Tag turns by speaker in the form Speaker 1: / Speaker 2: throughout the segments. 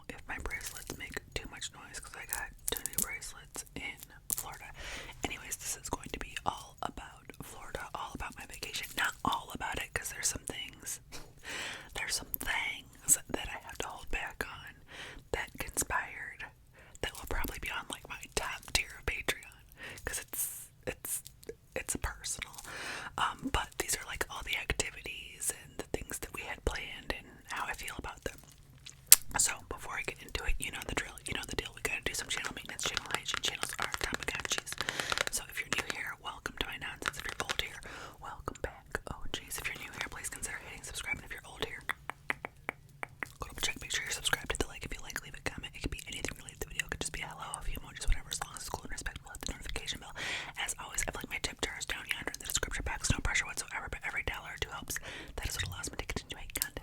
Speaker 1: if my bracelets make too much noise because I got 2 new bracelets in Florida. Anyways, this is going to be all about Florida, all about my vacation. Not all about it because there's some things that I have to hold back on that conspired that will probably be on like my top tier of Patreon because it's personal. But these are like all the activities and the things that we had planned and how I feel about them. So before I get into it, you know the drill, you know the deal. We gotta do some channel maintenance, channel hygiene. Channels are Tamagotchis. So if you're new here, welcome to my nonsense. If you're old here, welcome back. Oh jeez, if you're new here, please consider hitting subscribe. And if you're old here, go double check, make sure you're subscribed. Hit the like if you like, leave a comment. It could be anything related to the video. It could just be a hello, a few emojis, whatever, as long as it's cool and respectful. Hit the notification bell. As always, I've linked my tip jars down yonder in the description box. No pressure whatsoever, but every $1 or $2 helps. That is what allows me to continue making content.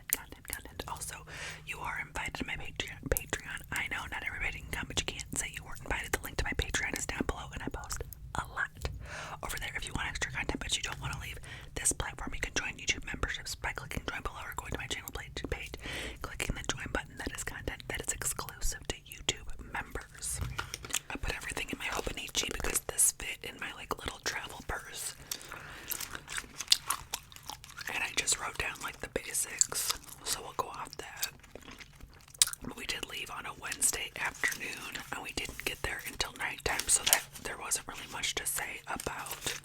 Speaker 1: Also, you are invited to my Patreon. I know not everybody can come, but you can't say you weren't invited. The link to my Patreon is down below, and I post a lot over there. If you want extra content, but you don't want to leave this platform, you can join YouTube memberships by clicking join below or going to my channel page, clicking the join button. That is content that is exclusive to YouTube members. I put everything in my Hobonichi because this fit in my like little travel purse. And I just wrote down like the basics, so we'll go off that. But we did leave on a Wednesday afternoon, and we didn't get there until nighttime, so that there wasn't really much to say about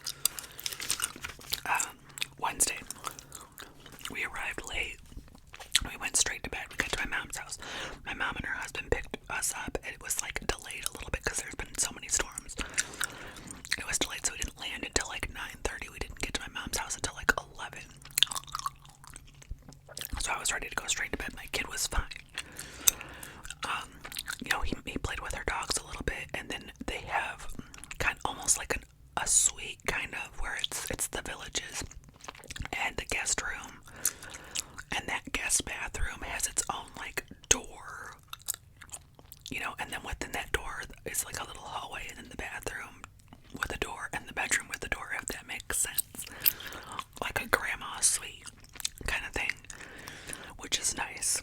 Speaker 1: Wednesday. We arrived late. We went straight to bed. We got to my mom's house. My mom and her husband picked us up. It was like delayed a little bit because there's been so many storms. It was delayed, so we didn't land until like 9:30. We didn't get to my mom's house until like 11. So I was ready to go straight to bed. My kid was fine. He played with her dogs a little bit, and then they have kind of almost like a suite kind of where it's the villages and the guest room, and that guest bathroom has its own like door, and then within that door is like a little hallway, and then the bathroom with a door and the bedroom with a door, if that makes sense, like a grandma suite kind of thing, which is nice.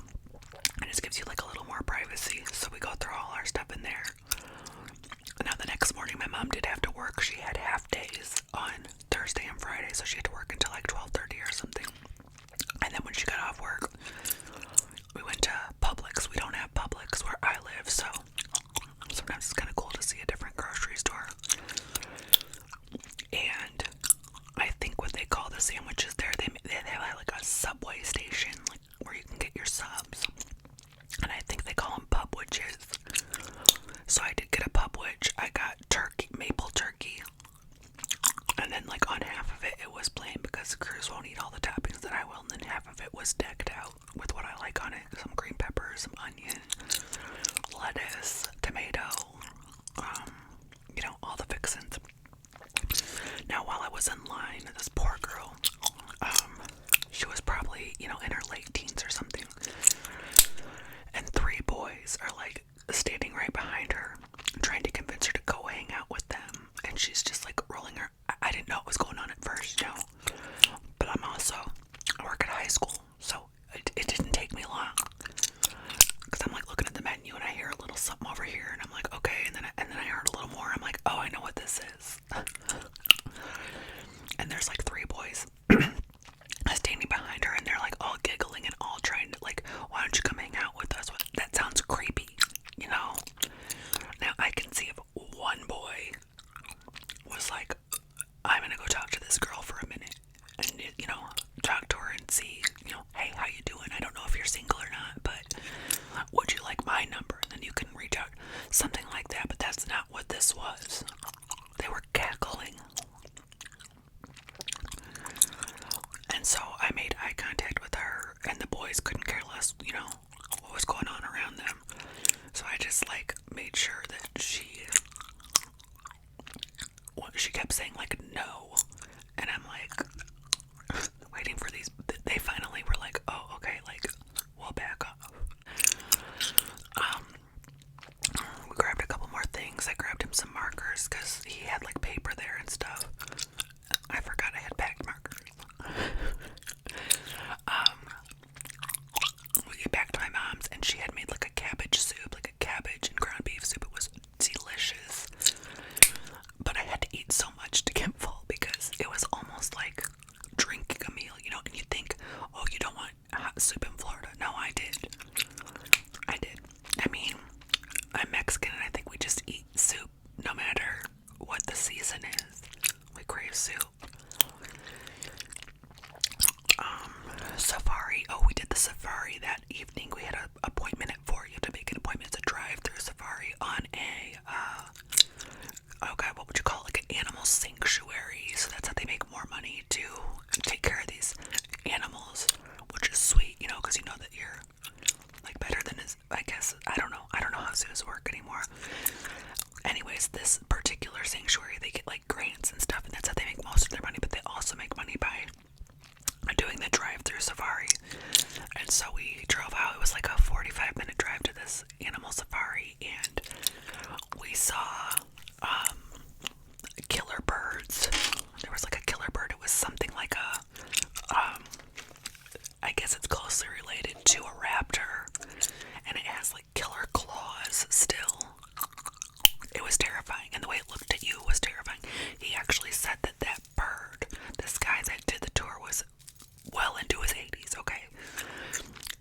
Speaker 1: It just gives you like a little more privacy. So we go through all our stuff in there. Now the next morning my mom did have to work. She had half days on Thursday and Friday, so she had to work until like 12:30 or something. And then when she got off work, we went to Publix. We don't have Publix where I live, so sometimes it's kind of cool to see a different grocery store. And I think what they call the sandwiches there, they have like a Subway station, like where you can get your subs. And I think they call them pubwitches. So I did get a pubwitch. I got turkey, maple turkey. And then like on half of it, it was plain because Cruz won't eat all the toppings that I will. And then half of it was decked out with what I like on it. Some green peppers, some onion, lettuce, tomato, all the fixins. Now while I was in line, this poor girl, she was probably, in her late teens or something. And 3 boys are like standing right behind her, trying to convince her to go hang out with them. And she's just like rolling her. I didn't know what was going on at first, but I work at a high school, so it didn't take me long. Because I'm like looking at the menu and I hear a little something over here, and I'm like, okay. And then I heard a little more. I'm like, oh, I know what this is. And there's like 3 boys standing behind her, and they're like all giggling and all trying to like, why don't you come hang out with us? That sounds creepy, Now I can see if one boy was like, I'm gonna go talk to this girl for a minute and talk to her and see, hey, how you doing? I don't know if you're single or not, but would you like my number? And then you can reach out, something like that. But that's not what this was. They were cackling. And so I made eye contact with her, and the boys couldn't care less, what was going on around them. So I just like made sure that she kept saying like no, and I'm like waiting for these. They finally were like, oh, okay, like we'll back off. We grabbed a couple more things. I grabbed him some markers because he had like paper there and stuff. I forgot I had packed markers. We get back to my mom's, and she had made like a cabbage hot soup in Florida. No, I did. I mean, I'm Mexican and I think we just eat soup no matter what the season is. We crave soup. Safari. Oh, we did the safari that evening. We had an appointment at 4. You have to make an appointment. It's a drive-thru safari on a, oh God, what would you call it? Like an animal sanctuary. So that's how they make more money to take care of these animals, which is sweet, you know, because you know that you're like better than his, I guess. I don't know how zoos work anymore. Anyways, this particular sanctuary, they get like grants and stuff, and that's how they make most of their money, but they also make money by doing the drive-thru safari. And so we drove out. It was like a 45-minute drive to this animal safari, and we saw killer birds. There was like a killer bird. It was something like a I guess it's closely related to a raptor, and it has like killer claws still. It was terrifying, and the way it looked at you was terrifying. He actually said that that bird, this guy that did the tour, was well into his 80s, okay?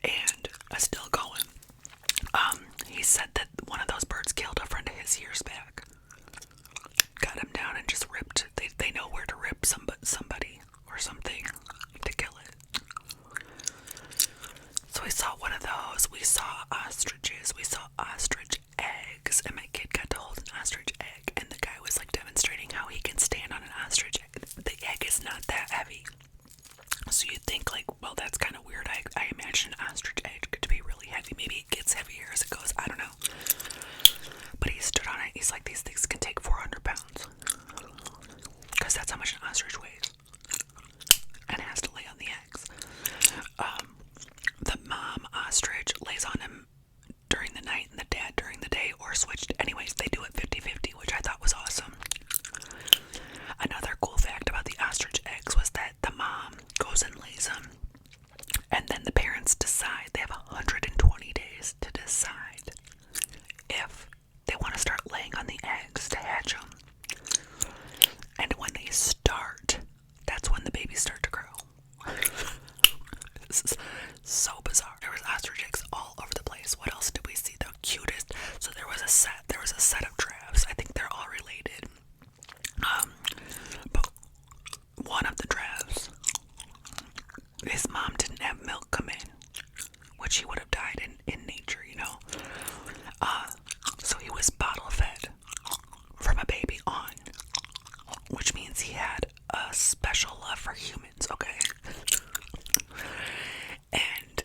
Speaker 1: And still going. He said that one of those birds killed a friend of his years back. Got him down and just ripped. They know where to rip somebody or something to kill it. So we saw one of those. We saw ostriches. We saw ostrich eggs. And my kid got to hold an ostrich egg. And the guy was like demonstrating how he can stand on an ostrich egg. The egg is not that heavy. So you think like, well, that's kind of weird. I imagine an ostrich egg to be really heavy. Maybe it gets heavier as it goes. I don't know. But he stood on it. He's like, these things can take 400 pounds. Because that's how much an ostrich weighs. And it has to lay on the eggs. The mom ostrich lays on him during the night and the dad during the day, or switched. Anyways, they do it 50-50, which I thought was awesome. Another cool fact about the ostrich eggs was that the mom goes and lays them, and then the parents decide. They have 120 days to decide if they want to start laying on the eggs to hatch them. And when they start, that's when the babies start to grow. This is so bizarre. There was ostrich eggs all over the place. What else did we see? The cutest. So there was a set of drafts. I think they're all related. But one of the drafts, his mom didn't have milk come in, which he would have died in nature, you know. So he was bottle fed from a baby on, which means he had a special love for humans, okay? And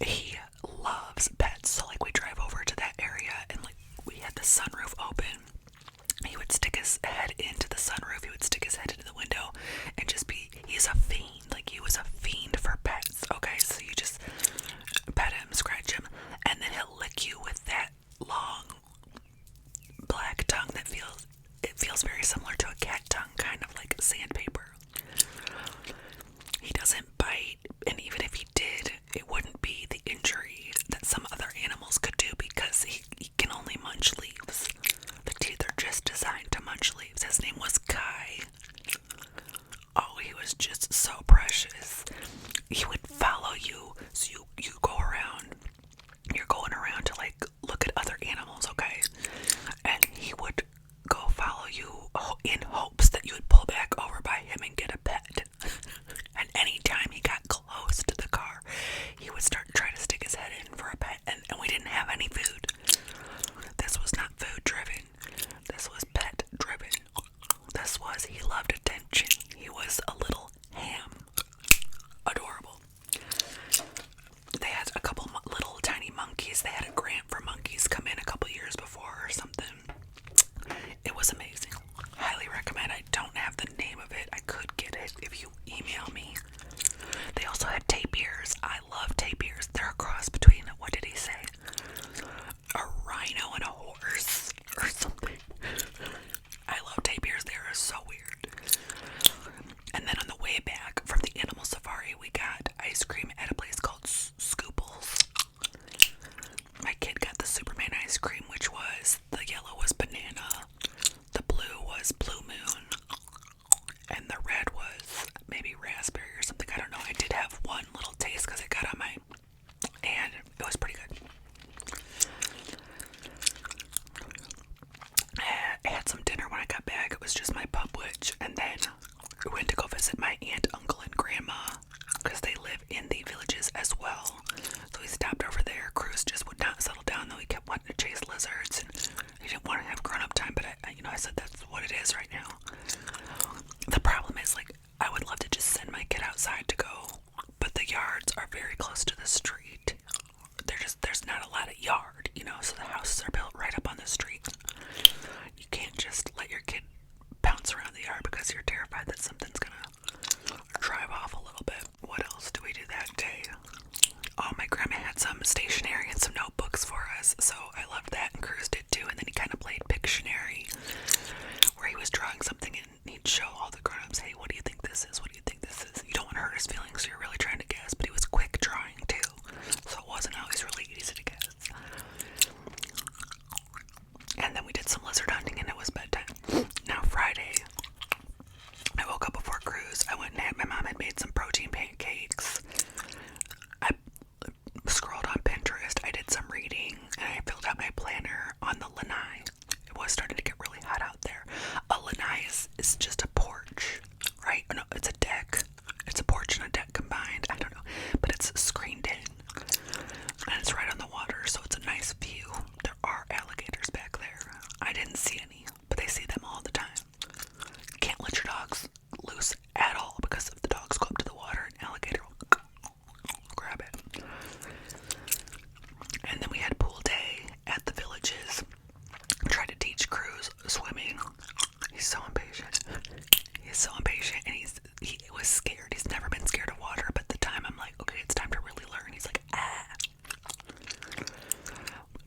Speaker 1: he loves pets. So like we drive over to that area and like we had the sunroof open. He would stick his head into the sunroof. He would stick his head into the window and just he's a fiend. Like he was a fiend for pets. Okay, so you just pet him, scratch him, and then he'll lick you with that long black tongue that feels very similar to a cat tongue, kind of like sandpaper. He doesn't bite, and even if he did, it wouldn't be the injury that some other animals could do because he can only munch leaves. The teeth are just designed to munch leaves. His name was Kai. Oh, he was just so precious. He would follow you, so you go around. You're going around to like look at other animals, okay? And he would go follow you in hopes that you would pull back over by him and get a pet. And anytime he got close to the car, he would try to stick his head in for a pet. And we didn't have any food. This was not food driven. This was pet driven. He loved attention. He was a little ham. Adorable. They had a couple little tiny monkeys. They had a grant for monkeys come in a couple years before or something. It was amazing. Highly recommend. close to the street. There's not a lot of yard, so the houses are built right up on the street. You can't just let your kid bounce around the yard because you're terrified that something's gonna drive off a little bit. What else do we do that day? Oh, my grandma had some stationery and some notebooks for us, so I loved that, and Cruz did too. And then he kind of played Pictionary, where he was drawing something and he'd show all the grown-ups, hey, what do you think this is? What do you think this is? You don't want to hurt his feelings, so you're really trying to guess, but he was quick drawing too, so it wasn't always really easy to guess. And then we did some lizard hunting and it was bedtime. Now Friday, I woke up before Cruz. I went and my mom had made some protein pancakes. I scrolled on Pinterest. I did some reading and I filled out my planner on the lanai. It was starting to get really hot out there. A lanai is just a porch, right? No, it's a deck. It's a porch and a deck combined. I don't know, but it's screened in and it's right on the water, so it's a nice view. There are alligators back there. I didn't see any, but they see them all the time. You can't let your dogs loose at all, because if the dogs go up to the water, an alligator will grab it. And then we had pool day at the villages. Tried to teach Cruz swimming. He's so impatient. He's so impatient, and he was scared. He's never been scared of water, but the time I'm like, okay, it's time to really learn. He's like, ah.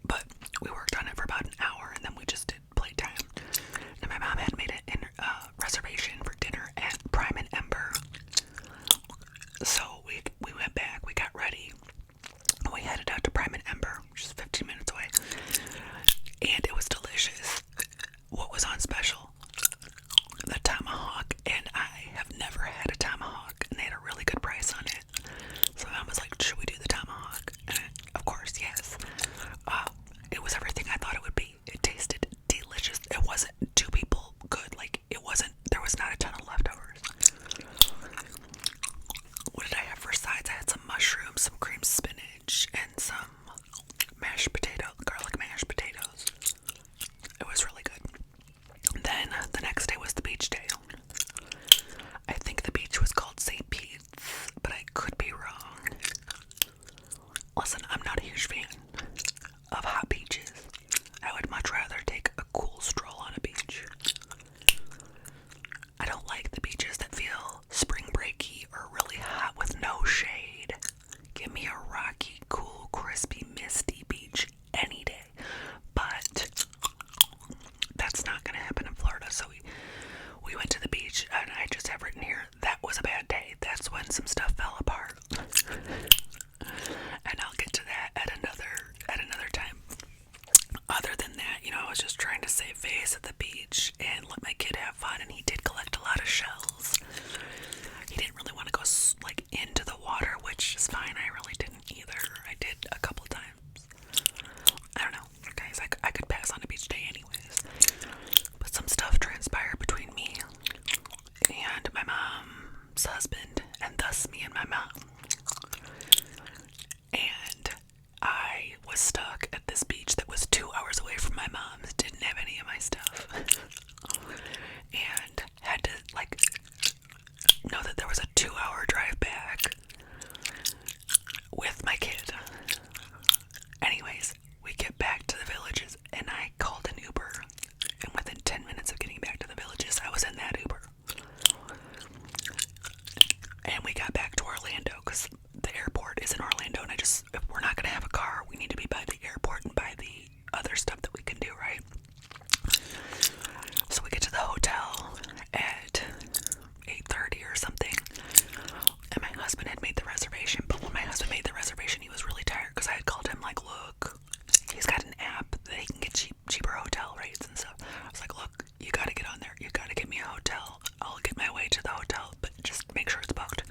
Speaker 1: But we worked on it for about an hour, and then we just did playtime. And my mom had made a reservation for dinner at Prime and Ember. So we went back, we got ready, and we headed out to Prime and Ember, which is 15 minutes away. And it was delicious. What was on special? The tomahawk, and I have never had a tomahawk, and they had a really good price on it. So my mom was like, should we do the tomahawk? And of course, yes. It was everything I thought it would be. It tasted delicious. It wasn't two people good. Like, there was not a ton of leftovers. What did I have for sides? I had some mushrooms, some cream spinach, and some garlic mashed potatoes. It was really good. Then the next day was the beach day. I think the beach was called St. Pete's, but I could be wrong. Listen, I'm not a huge fan of hot beaches. I would much rather take a cool stroll on a beach. I don't like the beaches that feel spring breaky or really hot with no shade. Give me a rocky, cool, crispy, misty beach any day. But that's not going to happen in Florida, so we went to the beach, and I just have written here, that was a bad day. That's when some stuff fell apart. And I'll get to that at another time. Other than that, I was just trying to save face at the beach and let my kid have fun, and he did collect a lot of shells. He didn't really want to go into the water, which is fine. I really didn't either. I did a couple times. I don't know, guys. I could pass on a beach day anyways. But some stuff transpired between me and my mom's husband, and thus me and my mom. And I was stuck at this beach that was 2 hours away from my mom's, didn't have any of my stuff, and had to know that there was a 2-hour drive back with my kid. Anyways, we get back to the villages, and I called an Uber, and within 10 minutes of getting back to the villages, I was in that Uber. And we got back to Orlando, because the airport is in Orlando, and if we're not going to have a car, we need to be by the airport and by the other stuff that we can do, right? So we get to the hotel at 8:30 or something, and my husband had made the reservation, but when my husband made the reservation, he was really tired, because I had called him, look, he's got an app that he can get cheaper hotel rates and stuff. I was like, look, you gotta get on there, you gotta get me a hotel, I'll get my way to the hotel, but just make sure it's booked.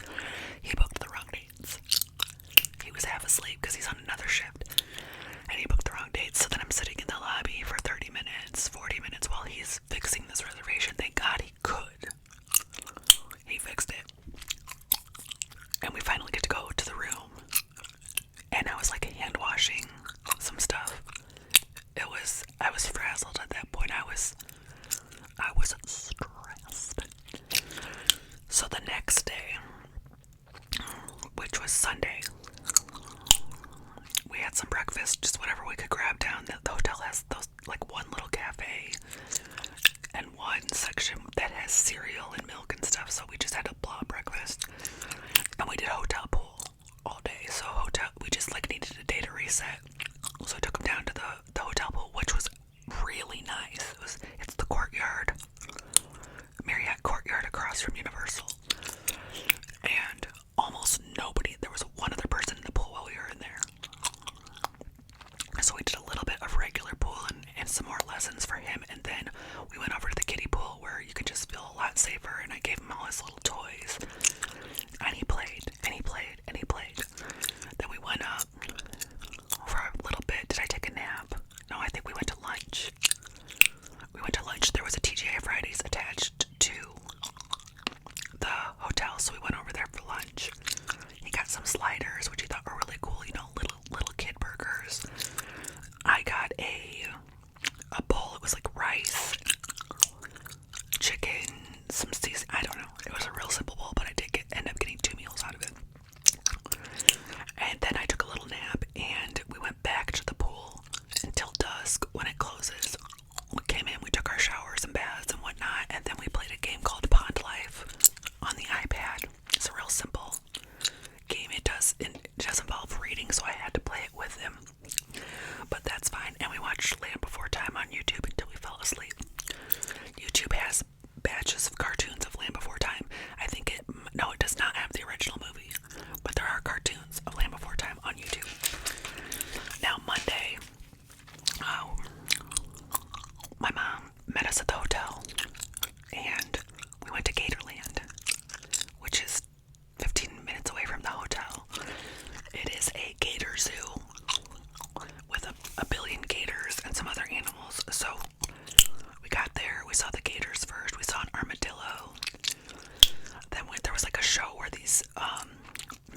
Speaker 1: where these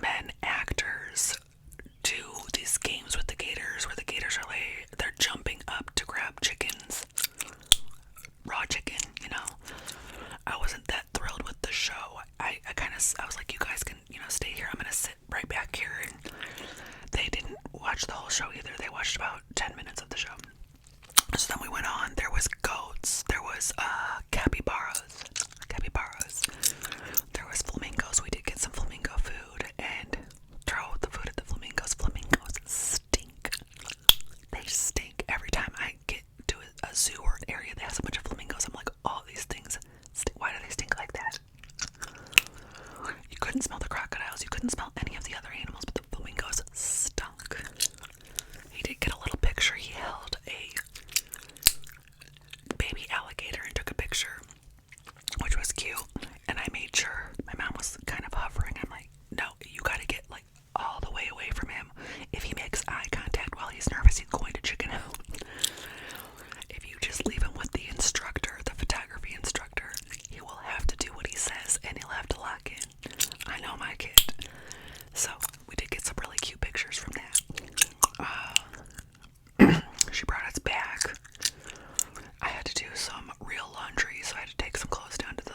Speaker 1: men actors do these games with the gators, where the gators are like, they're jumping up to grab chickens, raw chicken, you know. I wasn't that thrilled with the show. I was like, you guys can, you know, stay here. I'm gonna sit right back here. And they didn't watch the whole show either. They watched about 10 minutes of the show. So then we went on. There was goats. There was capybaras. There was flamingos. We did get some flamingo food and throw the food at the flamingos. Flamingos stink. They stink. Every time I get to a zoo or an area that has a bunch of flamingos, I'm like, all these things stink. Why do they stink like that? You couldn't smell the crocodiles. You couldn't smell any of the other animals, but the flamingos stunk. He did get a little picture. He held a baby alligator and took a picture, which was cute. And I made sure, my mom was kind of hovering. I'm like, no, you gotta get like all the way away from him. If he makes eye contact while he's nervous, he's going to chicken out. If you just leave him with the instructor, the photography instructor, he will have to do what he says and he'll have to lock in. I know my kid. So we did get some really cute pictures from that. She brought us back. I had to do some real laundry, so I had to take some clothes down to the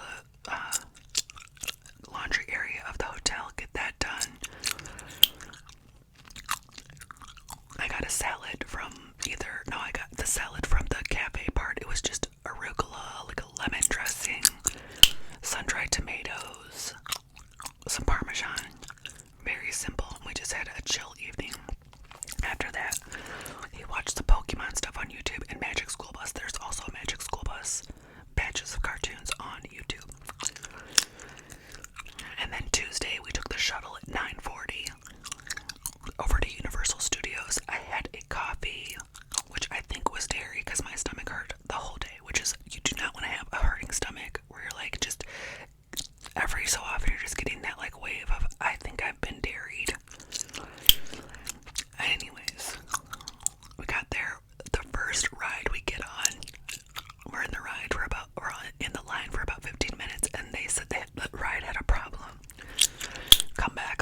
Speaker 1: laundry area of the hotel, get that done. I got a salad from I got the salad from the cafe part. It was just arugula, like a lemon dressing, sun-dried tomatoes, some Parmesan. Very simple. We just had a chill evening. After that, we watched the Pokemon stuff on YouTube and Magic School Bus. There's also a Magic School Bus batches of cartoons on YouTube. And then Tuesday, we took the shuttle at 9:40 over to Universal Studios. I had a coffee, which I think was dairy because my stomach hurt the whole day, which is, you do not want to have a hurting stomach where you're like, just every so often you're just getting that like wave of, I think I've been dairied. Anyways, we got there. The first ride we get on, we're in the line for about 15 minutes, and they said that the ride had a problem. Come back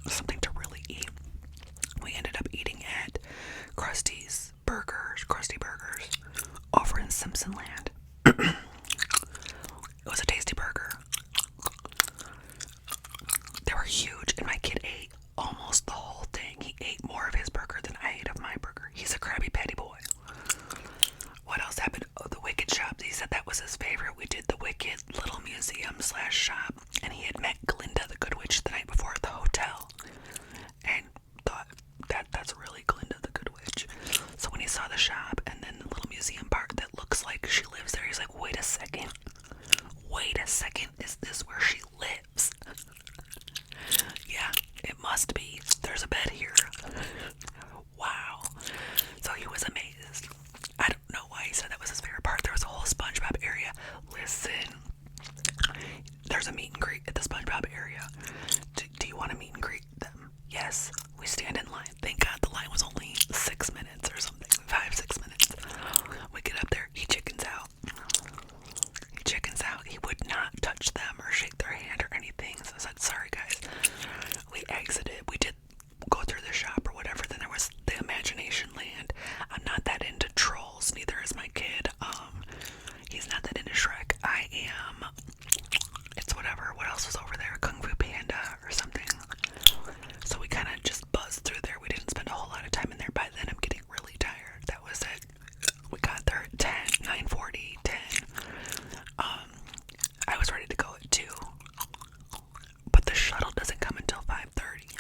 Speaker 1: something to really eat. We ended up eating at Krusty Burgers, over in Simpson Land. It was a tasty burger. They were huge, and my kid ate almost the whole thing. He ate more of his burger than I ate of my burger. He's a Krabby Patty boy. What else happened? Oh, the Wicked shop. He said that was his favorite. We did the Wicked little museum / shop, and he had met Glinda the Good Witch the night before at the hotel, and thought that's really Glinda the Good Witch. So when he saw the shop and then the little museum part that looks like she lives there, he's like, wait a second, is this where she lives? Yeah, it must be. There's a bed here. Wow. So he was amazed. I don't know why he said that was his favorite part. There was a whole SpongeBob area. Listen, there's a meet and greet at the SpongeBob area. Do you want to meet and greet them? Yes. We stand in line. Thank God the line was only 6 minutes or something. 5-6 minutes. We get up there. He chickens out. He would not touch them or shake their hand or anything. So I said, sorry guys. We exited. We did go through the shop or whatever. Then there was the Imagination Land. I'm not that into Trolls. Neither is my kid. He's not that into Shrek. I am. It's whatever. What else was over there? Kung Fu Panda or something. So we kind of just buzzed through there. We didn't spend a whole lot of time in there. By then I'm getting really tired. That was it. We got there at 10, 9:40, 10. I was ready to go at 2. But the shuttle doesn't come until 5:30.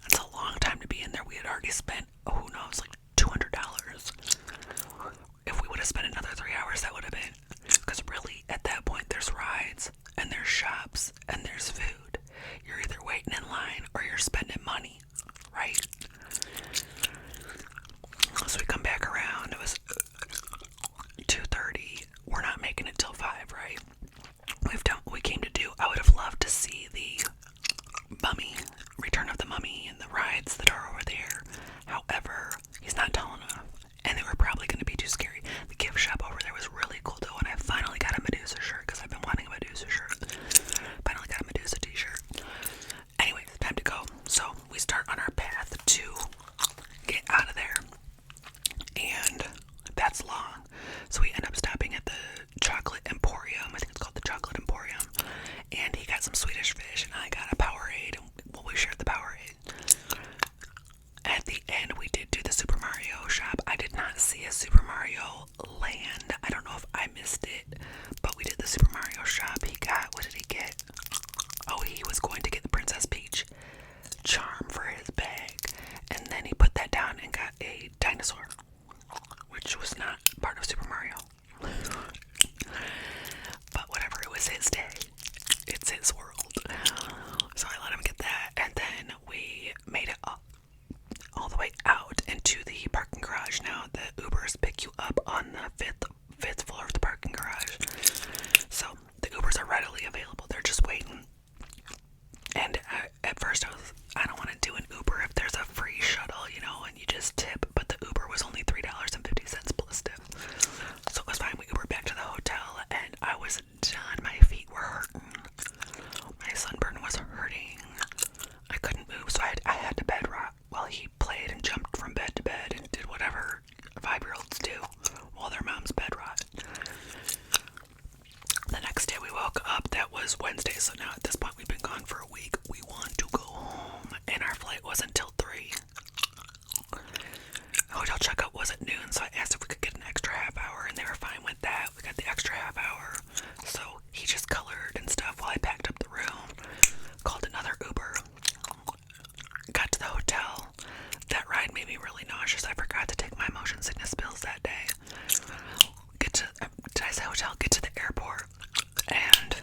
Speaker 1: That's a long time to be in there. We had already spent, who knows, like $200. If we would have spent another 3 hours, that would have been, because really at that point there's rides and there's shops and there's food. You're either waiting in line or you're spending money, right? So we come back around. It was 2:30. We're not making it till 5, right? We've done what we came to do. I would have loved to see the Mummy, Return of the Mummy, and the rides that are over there. However, he's not tall enough, and they were probably going to be too scary. The gift shop over there was really cool though, and I finally got a Medusa shirt because I've been wanting a Medusa shirt. Finally got a Medusa t-shirt. Anyway, it's time to go. So we start on our path to get out of there, and that's long. So we end up stopping at the Chocolate Emporium. I think it's called the Chocolate Emporium. And he got some Swedish fish, and I got a Powerade. Well, we shared the Powerade. At the end, we did do the Super Mario shop. I did not see a Super Mario Land. I don't know if I missed it, but we did the Super Mario shop. He got, what did he get? Oh, he was going to get the Princess Peach charm for his bag. And then he put that down and got a dinosaur, which was not part of Super Mario. But whatever, it was his day. It's his world. So I let him get that, and then we made it up all the way out into the parking garage. Now the Ubers pick you up on the fifth floor of the parking garage. So the Ubers are readily available. They're just waiting. And at first I don't want to do an Uber if there's a free shuttle, and you just tip. But the Uber was only $3.50 plus tip. So it was fine. We Ubered back to the hotel, and I was done. My feet were hurting. My sunburn was hurting. I couldn't move, so I had to bed rock while he played and jumped from bed to bed and did whatever 5-year-olds do while their mom's bed rot. The next day we woke up. That was Wednesday, so now at this point we've been gone for a week. We want to go home, and our flight wasn't till 3. Hotel checkout was at noon, so I asked if we could get an extra half hour, and they were fine with that. We got the extra half hour. So he just colored and stuff while I packed up the room, called another Uber, got to the hotel. That ride made me really nauseous. I forgot to take my motion sickness pills that day. Did I say hotel? Get to the airport, and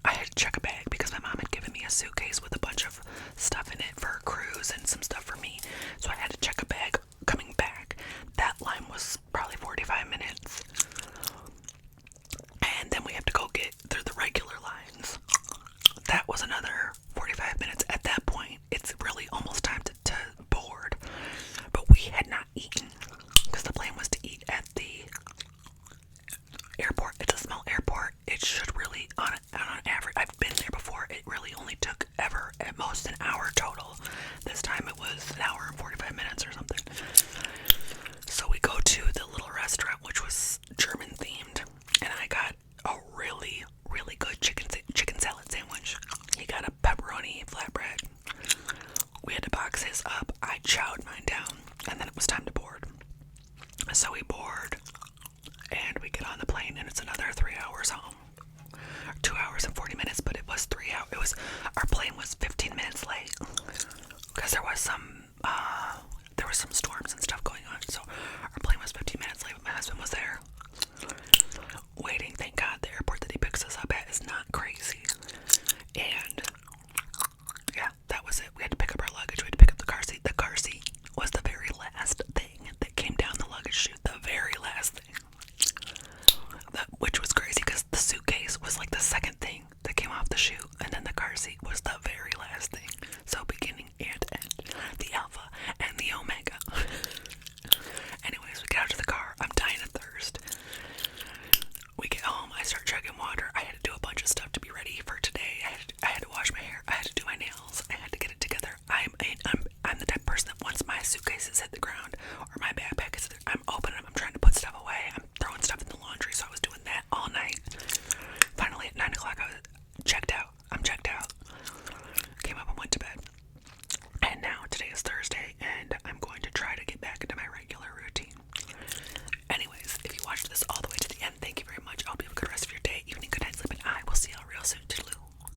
Speaker 1: I had to check a bag because my mom had given me a suitcase with a bunch of stuff in it for a cruise and some stuff for me. So I had to check a bag coming back. That line was probably 45 minutes. And then we have to go get through the regular lines. That was another 45 minutes. At that point, it's really almost time to board. But we had not eaten because the plan was to eat at the airport. It's a small airport. It should really, on average, I've been there before. It really only took ever at was up, I chowed mine down, and then it was time to board. So we board, and we get on the plane, and it's another 3 hours home. 2 hours and 40 minutes, but it was 3 hours. It was